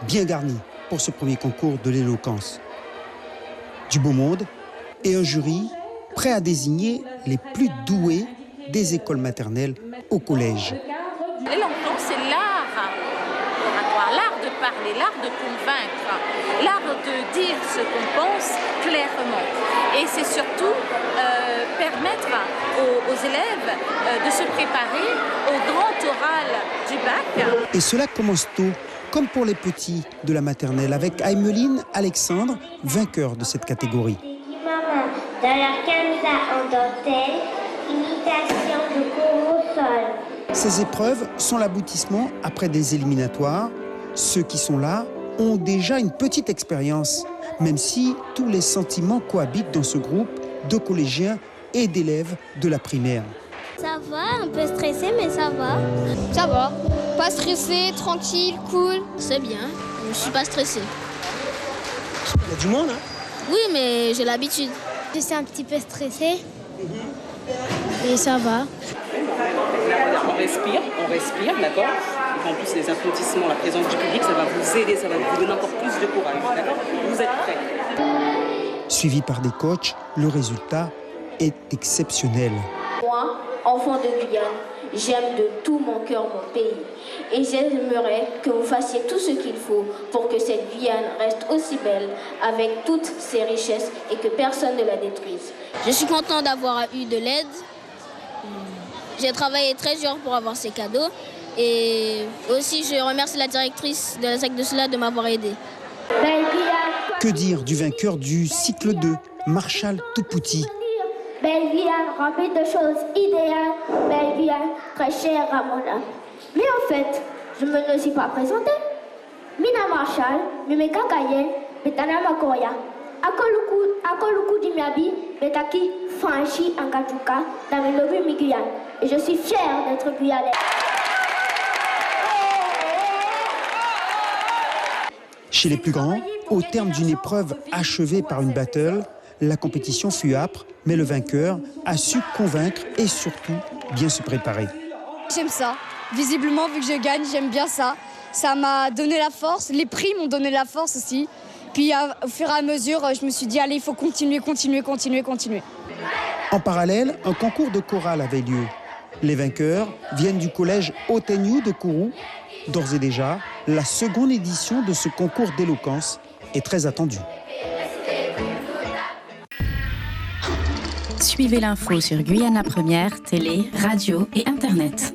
bien garnie pour ce premier concours de l'éloquence. Du beau monde et un jury prêt à désigner les plus doués des écoles maternelles au collège. L'éloquence, c'est l'art oratoire, l'art de parler, l'art de convaincre, l'art de dire ce qu'on pense clairement. Et c'est surtout permettre aux élèves de se préparer au grand oral du bac. Et cela commence tôt, comme pour les petits de la maternelle, avec Aymeline Alexandre, vainqueur de cette catégorie. Maman, dans la camisa en dentelle, imitation de cours au sol. Ces épreuves sont l'aboutissement après des éliminatoires. Ceux qui sont là ont déjà une petite expérience, même si tous les sentiments cohabitent dans ce groupe de collégiens et d'élèves de la primaire. Ça va, un peu stressé, mais ça va. Ça va, pas stressé, tranquille, cool. C'est bien, je suis pas stressée. Il y a du monde, hein? Oui, mais j'ai l'habitude. Je suis un petit peu stressée. Et ça va. On respire, d'accord? Et en plus, les applaudissements, la présence du public, ça va vous aider, ça va vous donner encore plus de courage, d'accord? Vous êtes prêts? Suivi par des coachs, le résultat est exceptionnel. Moi, enfant de Guyane, j'aime de tout mon cœur mon pays. Et j'aimerais que vous fassiez tout ce qu'il faut pour que cette Guyane reste aussi belle, avec toutes ses richesses et que personne ne la détruise. Je suis content d'avoir eu de l'aide. J'ai travaillé très dur pour avoir ces cadeaux. Et aussi, je remercie la directrice de la SAC de cela de m'avoir aidé. Que dire du vainqueur du cycle 2, Marshall Toupouti? Belle Guyane, remplie de choses idéales. Belle Guyane, très chère à mon âme. Mais en fait, je ne me suis pas présentée. Mina Marshall, Mime Kakayen, Betana Makoya. Akoluku Dimiabi, Betaki Fanchi Angajuka, dans le lobby mi Guyane. Et je suis fière d'être Guyanaise. Chez les plus grands, au terme d'une épreuve achevée par une battle, la compétition fut âpre, mais le vainqueur a su convaincre et surtout bien se préparer. J'aime ça. Visiblement, vu que je gagne, j'aime bien ça. Ça m'a donné la force. Les prix m'ont donné la force aussi. Puis au fur et à mesure, je me suis dit, allez, il faut continuer. En parallèle, un concours de chorale avait lieu. Les vainqueurs viennent du collège Oteniu de Kourou. D'ores et déjà, la seconde édition de ce concours d'éloquence est très attendue. Suivez l'info sur Guyana Première, télé, radio et internet.